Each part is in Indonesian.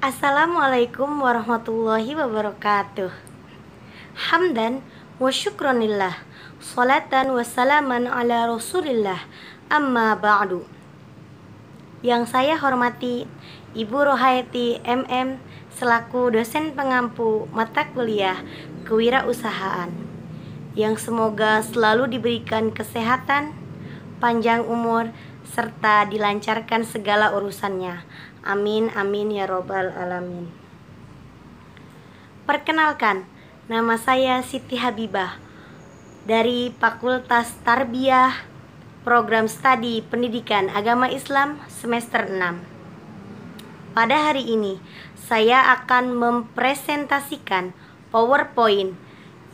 Assalamualaikum warahmatullahi wabarakatuh. Hamdan wa syukranillah, salatan wa salaman ala rasulillah, amma ba'du. Yang saya hormati Ibu Rohayati MM selaku dosen pengampu mata kuliah kewirausahaan, yang semoga selalu diberikan kesehatan, panjang umur, serta dilancarkan segala urusannya. Amin amin ya robbal alamin. Perkenalkan, nama saya Siti Habibah dari Fakultas Tarbiyah Program Studi Pendidikan Agama Islam semester 6. Pada hari ini saya akan mempresentasikan PowerPoint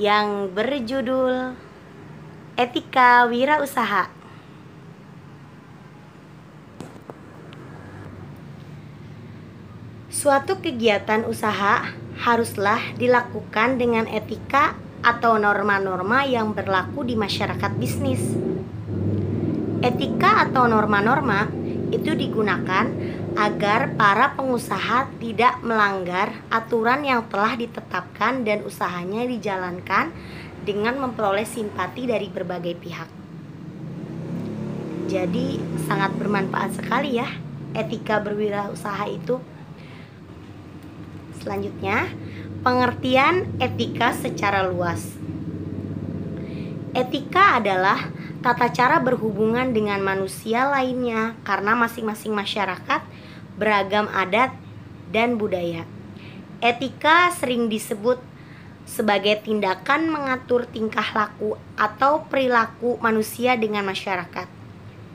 yang berjudul Etika Wirausaha. Suatu kegiatan usaha haruslah dilakukan dengan etika atau norma-norma yang berlaku di masyarakat bisnis. Etika atau norma-norma itu digunakan agar para pengusaha tidak melanggar aturan yang telah ditetapkan dan usahanya dijalankan dengan memperoleh simpati dari berbagai pihak. Jadi sangat bermanfaat sekali ya etika berwirausaha itu. Selanjutnya, pengertian etika secara luas. Etika adalah tata cara berhubungan dengan manusia lainnya karena masing-masing masyarakat beragam adat dan budaya. Etika sering disebut sebagai tindakan mengatur tingkah laku atau perilaku manusia dengan masyarakat.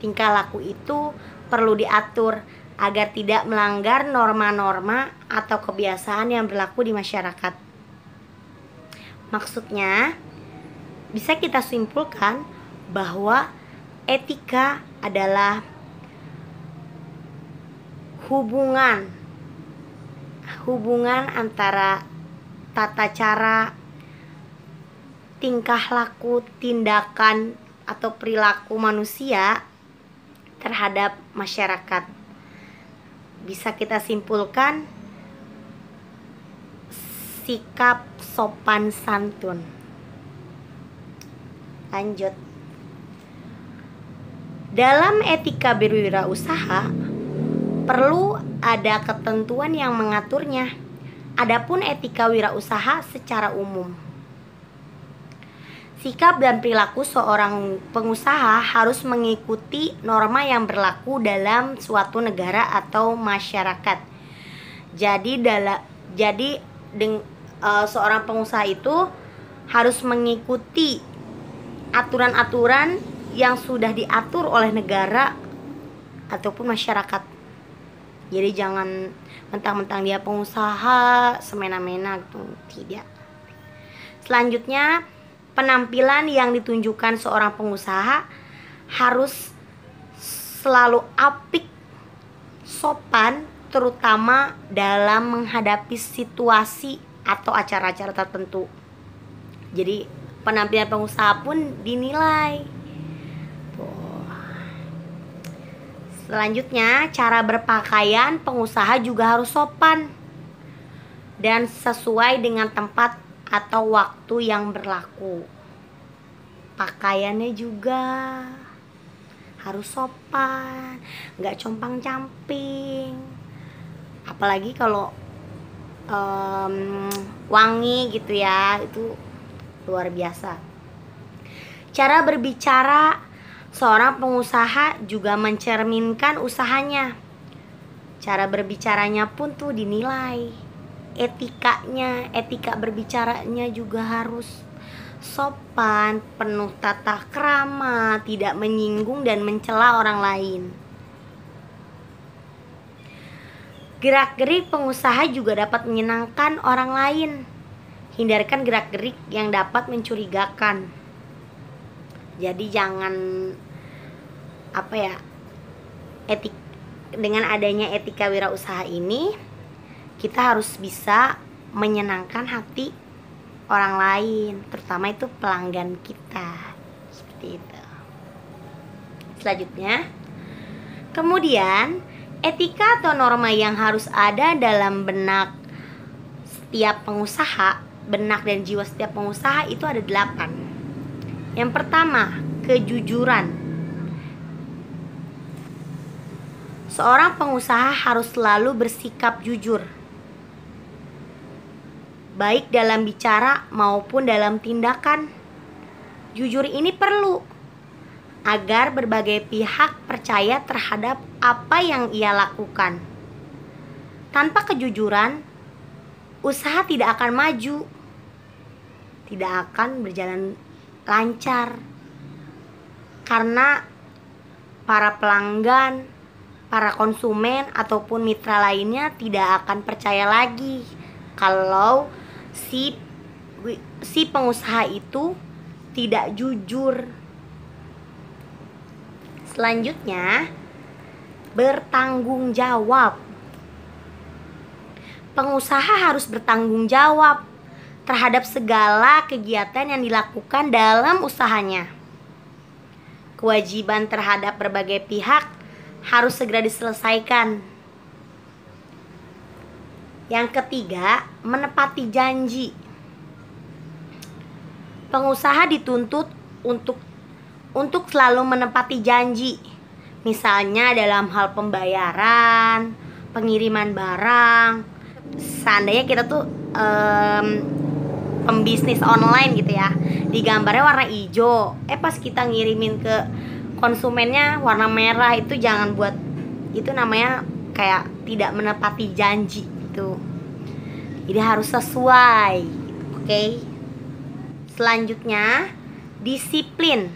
Tingkah laku itu perlu diatur agar tidak melanggar norma-norma atau kebiasaan yang berlaku di masyarakat. Maksudnya, bisa kita simpulkan bahwa etika adalah hubungan antara tata cara, tingkah laku, tindakan atau perilaku manusia terhadap masyarakat. Bisa kita simpulkan sikap sopan santun. Lanjut. Dalam etika berwirausaha perlu ada ketentuan yang mengaturnya. Adapun etika wirausaha secara umum, sikap dan perilaku seorang pengusaha harus mengikuti norma yang berlaku dalam suatu negara atau masyarakat. Jadi seorang pengusaha itu harus mengikuti aturan-aturan yang sudah diatur oleh negara ataupun masyarakat. Jadi jangan mentang-mentang dia pengusaha semena-mena gitu, tidak. Selanjutnya, penampilan yang ditunjukkan seorang pengusaha harus selalu apik, sopan, terutama dalam menghadapi situasi atau acara-acara tertentu. Jadi penampilan pengusaha pun dinilai. Selanjutnya, cara berpakaian pengusaha juga harus sopan dan sesuai dengan tempat atau waktu yang berlaku. Pakaiannya juga harus sopan, nggak compang-camping. Apalagi kalau wangi gitu ya, itu luar biasa. Cara berbicara seorang pengusaha juga mencerminkan usahanya. Cara berbicaranya pun tuh dinilai. Etika berbicaranya juga harus sopan, penuh tata krama, tidak menyinggung dan mencela orang lain. Gerak-gerik pengusaha juga dapat menyenangkan orang lain. Hindarkan gerak-gerik yang dapat mencurigakan. Jadi jangan dengan adanya etika wirausaha ini, kita harus bisa menyenangkan hati orang lain, terutama itu pelanggan kita. Seperti itu. Selanjutnya, kemudian Etika atau norma yang harus ada dalam benak setiap pengusaha, benak dan jiwa setiap pengusaha itu ada 8. Yang pertama, kejujuran. Seorang pengusaha harus selalu bersikap jujur, baik dalam bicara maupun dalam tindakan. Jujur ini perlu agar berbagai pihak percaya terhadap apa yang ia lakukan. Tanpa kejujuran, usaha tidak akan maju, tidak akan berjalan lancar, karena para pelanggan, para konsumen ataupun mitra lainnya tidak akan percaya lagi kalau si pengusaha itu tidak jujur. Selanjutnya, bertanggung jawab. Pengusaha harus bertanggung jawab terhadap segala kegiatan yang dilakukan dalam usahanya. Kewajiban terhadap berbagai pihak harus segera diselesaikan. Yang ketiga, menepati janji. Pengusaha dituntut untuk selalu menepati janji, misalnya dalam hal pembayaran, pengiriman barang. Seandainya kita tuh pembisnis online gitu ya, digambarnya warna hijau, pas kita ngirimin ke konsumennya warna merah, itu jangan buat, itu namanya kayak tidak menepati janji gitu. Jadi harus sesuai, oke? Selanjutnya, disiplin.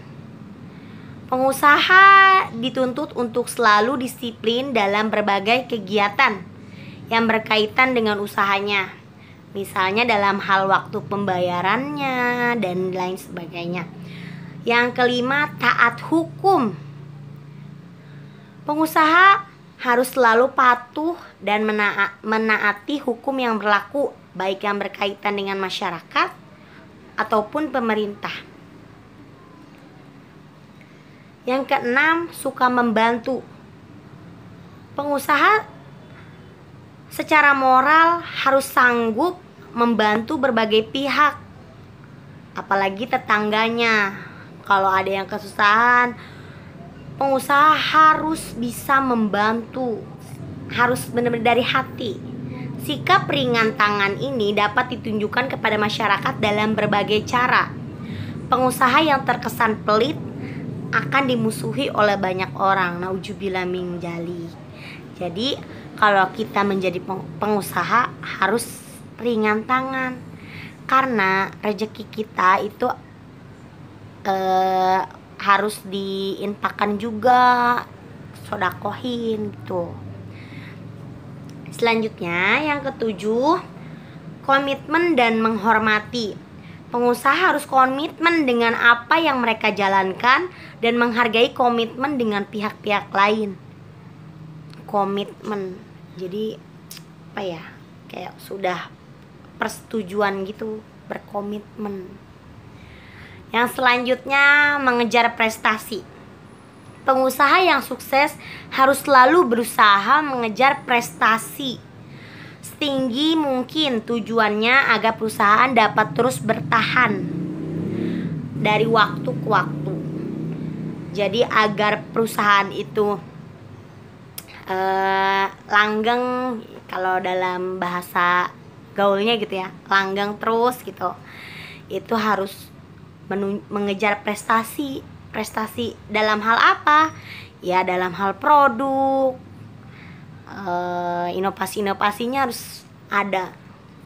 Pengusaha dituntut untuk selalu disiplin dalam berbagai kegiatan yang berkaitan dengan usahanya, misalnya dalam hal waktu pembayarannya dan lain sebagainya. Yang kelima, taat hukum. Pengusaha harus selalu patuh dan menaati hukum yang berlaku, baik yang berkaitan dengan masyarakat ataupun pemerintah. Yang keenam, suka membantu. Pengusaha secara moral harus sanggup membantu berbagai pihak, apalagi tetangganya. Kalau ada yang kesusahan, pengusaha harus bisa membantu, harus benar-benar dari hati. Sikap ringan tangan ini dapat ditunjukkan kepada masyarakat dalam berbagai cara. Pengusaha yang terkesan pelit akan dimusuhi oleh banyak orang. Nauzubillah min dzalik. Jadi kalau kita menjadi pengusaha harus ringan tangan, karena rezeki kita itu harus diinfakkan juga, sodakohin gitu. Selanjutnya, yang ketujuh, komitmen dan menghormati. Pengusaha harus komitmen dengan apa yang mereka jalankan dan menghargai komitmen dengan pihak-pihak lain. Komitmen, jadi apa ya, kayak sudah persetujuan gitu, berkomitmen. Yang selanjutnya, mengejar prestasi. Pengusaha yang sukses harus selalu berusaha mengejar prestasi setinggi mungkin, tujuannya agar perusahaan dapat terus bertahan dari waktu ke waktu. Jadi agar perusahaan itu langgeng, kalau dalam bahasa gaulnya gitu ya, langgeng terus gitu. Itu harus mengejar prestasi. Prestasi dalam hal apa? Ya dalam hal produk, inovasi-inovasinya harus ada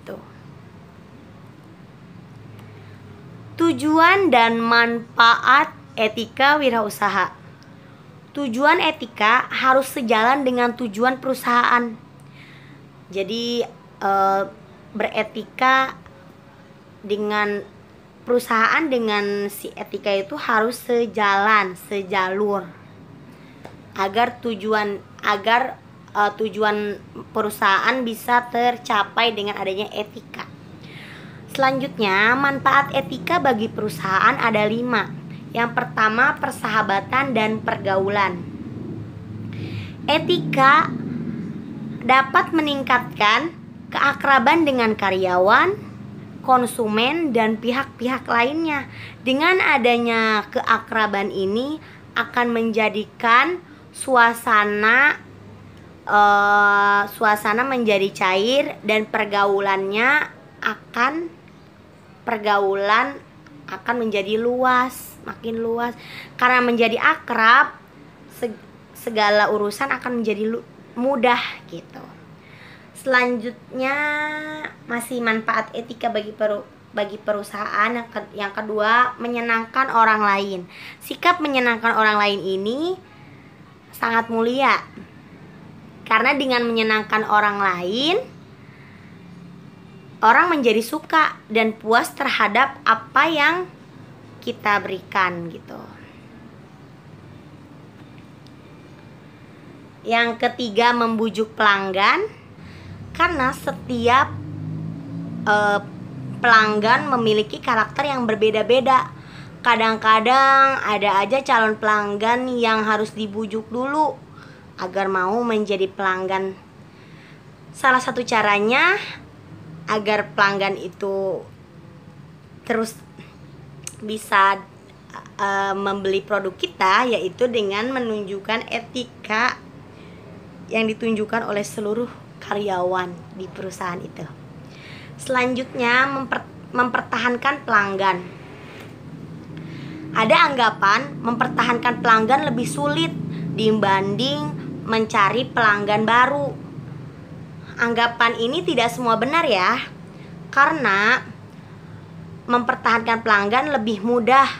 tuh. Tujuan dan manfaat etika wirausaha. Tujuan etika harus sejalan dengan tujuan perusahaan. Jadi beretika dengan perusahaan, dengan si etika itu harus sejalan, sejalur, agar tujuan perusahaan bisa tercapai dengan adanya etika. Selanjutnya, manfaat etika bagi perusahaan ada 5. Yang pertama, persahabatan dan pergaulan. Etika dapat meningkatkan keakraban dengan karyawan, konsumen, dan pihak-pihak lainnya. Dengan adanya keakraban ini akan menjadikan suasana menjadi cair dan pergaulan akan menjadi makin luas. Karena menjadi akrab, segala urusan akan menjadi mudah gitu. Selanjutnya masih manfaat etika bagi perusahaan. Yang kedua, menyenangkan orang lain. Sikap menyenangkan orang lain ini sangat mulia, karena dengan menyenangkan orang lain, orang menjadi suka dan puas terhadap apa yang kita berikan gitu. Yang ketiga, membujuk pelanggan. Karena setiap pelanggan memiliki karakter yang berbeda-beda. Kadang-kadang ada aja calon pelanggan yang harus dibujuk dulu agar mau menjadi pelanggan. Salah satu caranya agar pelanggan itu terus bisa membeli produk kita, yaitu dengan menunjukkan etika yang ditunjukkan oleh seluruh karyawan di perusahaan itu. Selanjutnya, mempertahankan pelanggan. Ada anggapan mempertahankan pelanggan lebih sulit dibanding mencari pelanggan baru. Anggapan ini tidak semua benar ya, karena mempertahankan pelanggan lebih mudah.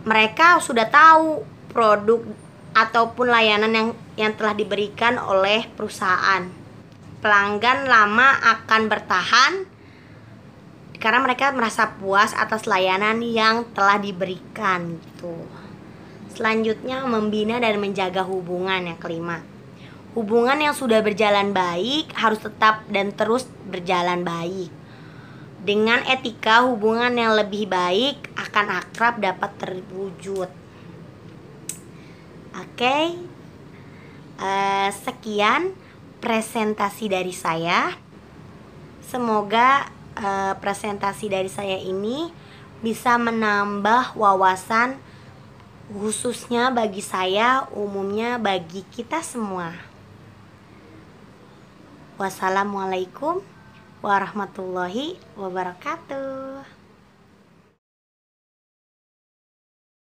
Mereka sudah tahu produk ataupun layanan yang telah diberikan oleh perusahaan. Pelanggan lama akan bertahan karena mereka merasa puas atas layanan yang telah diberikan gitu. Selanjutnya, membina dan menjaga hubungan. Yang kelima, hubungan yang sudah berjalan baik harus tetap dan terus berjalan baik. Dengan etika, hubungan yang lebih baik akan akrab dapat terwujud. Oke, sekian presentasi dari saya. Semoga presentasi dari saya ini bisa menambah wawasan, khususnya bagi saya, umumnya bagi kita semua. Wassalamualaikum warahmatullahi wabarakatuh.